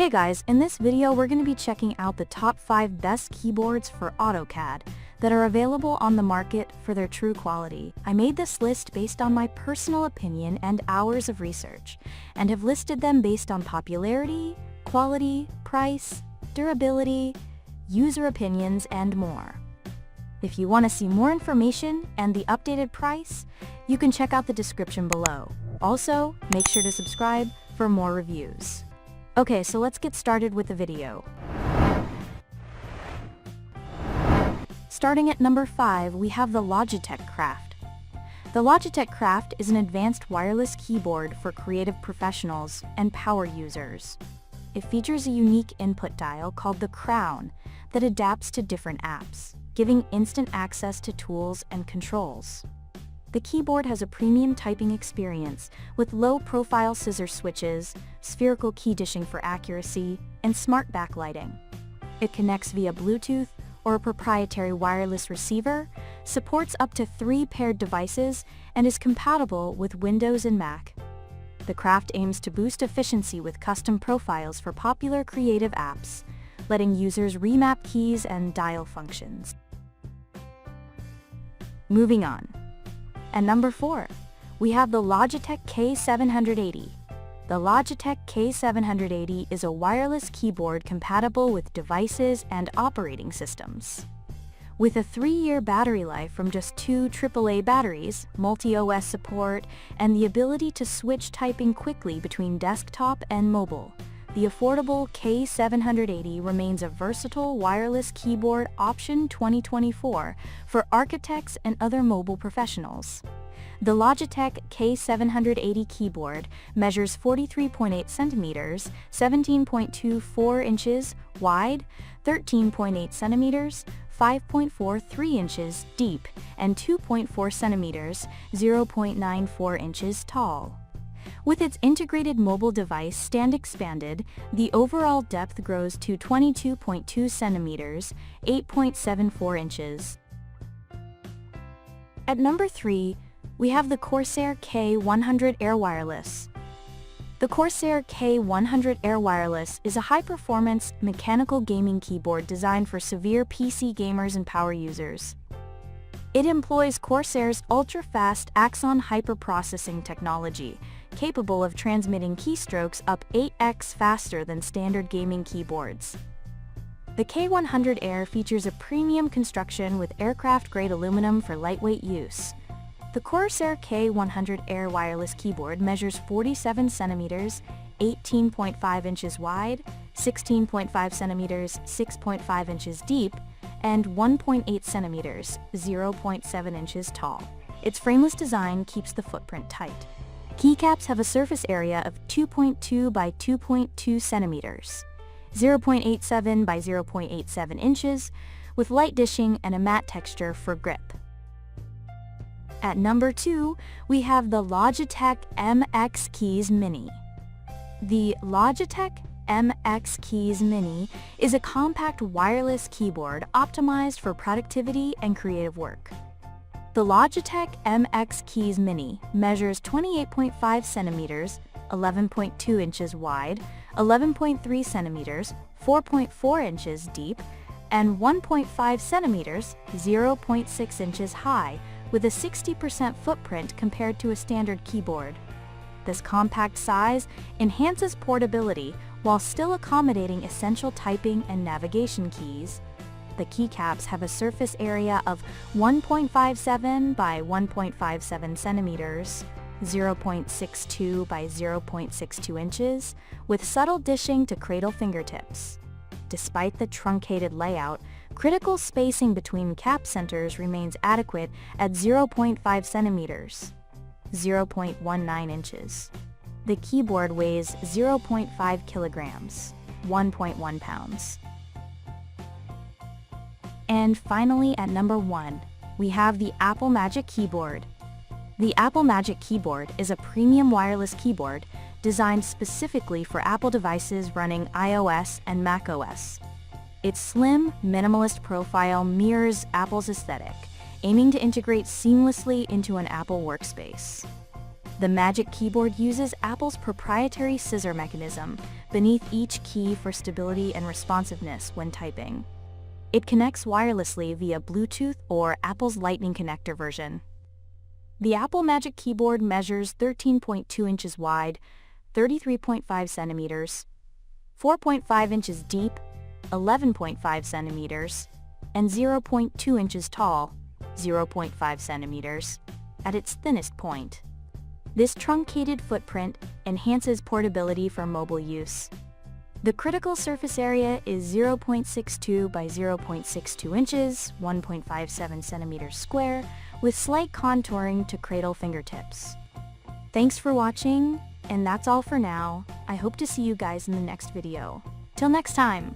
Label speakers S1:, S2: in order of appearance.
S1: Hey guys, in this video we're going to be checking out the top 5 best keyboards for AutoCAD that are available on the market for their true quality. I made this list based on my personal opinion and hours of research, and have listed them based on popularity, quality, price, durability, user opinions, and more. If you want to see more information and the updated price, you can check out the description below. Also, make sure to subscribe for more reviews. Okay, so let's get started with the video. Starting at number 5, we have the Logitech Craft. The Logitech Craft is an advanced wireless keyboard for creative professionals and power users. It features a unique input dial called the Crown that adapts to different apps, giving instant access to tools and controls. The keyboard has a premium typing experience with low-profile scissor switches, spherical key dishing for accuracy, and smart backlighting. It connects via Bluetooth or a proprietary wireless receiver, supports up to 3 paired devices, and is compatible with Windows and Mac. The Craft aims to boost efficiency with custom profiles for popular creative apps, letting users remap keys and dial functions. Moving on. At number 4, we have the Logitech K780. The Logitech K780 is a wireless keyboard compatible with devices and operating systems. With a 3-year battery life from just 2 AAA batteries, multi-OS support, and the ability to switch typing quickly between desktop and mobile, the affordable K780 remains a versatile wireless keyboard option 2024 for architects and other mobile professionals. The Logitech K780 keyboard measures 43.8 centimeters, 17.24 inches wide, 13.8 centimeters, 5.43 inches deep, and 2.4 centimeters, 0.94 inches tall. With its integrated mobile device stand expanded, the overall depth grows to 22.2 centimeters, 8.74 inches. At number 3, we have the Corsair K100 Air Wireless. The Corsair K100 Air Wireless is a high-performance mechanical gaming keyboard designed for severe PC gamers and power users. It employs Corsair's ultra-fast Axon hyperprocessing technology, capable of transmitting keystrokes up 8x faster than standard gaming keyboards. The K100 Air features a premium construction with aircraft-grade aluminum for lightweight use. The Corsair K100 Air wireless keyboard measures 47 centimeters, 18.5 inches wide, 16.5 centimeters, 6.5 inches deep, and 1.8 centimeters, 0.7 inches tall. Its frameless design keeps the footprint tight. Keycaps have a surface area of 2.2 by 2.2 centimeters, 0.87 by 0.87 inches, with light dishing and a matte texture for grip. At number 2, we have the Logitech MX Keys Mini. The Logitech MX Keys Mini is a compact wireless keyboard optimized for productivity and creative work. The Logitech MX Keys Mini measures 28.5 centimeters, 11.2 inches wide, 11.3 centimeters, 4.4 inches deep, and 1.5 centimeters, 0.6 inches high, with a 60% footprint compared to a standard keyboard. This compact size enhances portability while still accommodating essential typing and navigation keys. The keycaps have a surface area of 1.57 by 1.57 centimeters, 0.62 by 0.62 inches, with subtle dishing to cradle fingertips. Despite the truncated layout, critical spacing between cap centers remains adequate at 0.5 centimeters, 0.19 inches. The keyboard weighs 0.5 kilograms, 1.1 pounds. And finally, at number 1, we have the Apple Magic Keyboard. The Apple Magic Keyboard is a premium wireless keyboard designed specifically for Apple devices running iOS and macOS. Its slim, minimalist profile mirrors Apple's aesthetic, aiming to integrate seamlessly into an Apple workspace. The Magic Keyboard uses Apple's proprietary scissor mechanism beneath each key for stability and responsiveness when typing. It connects wirelessly via Bluetooth or Apple's Lightning connector version. The Apple Magic Keyboard measures 13.2 inches wide, 33.5 centimeters, 4.5 inches deep, 11.5 centimeters, and 0.2 inches tall, 0.5 centimeters, at its thinnest point. This truncated footprint enhances portability for mobile use. The critical surface area is 0.62 by 0.62 inches, 1.57 centimeters square, with slight contouring to cradle fingertips. Thanks for watching, and that's all for now. I hope to see you guys in the next video. Till next time!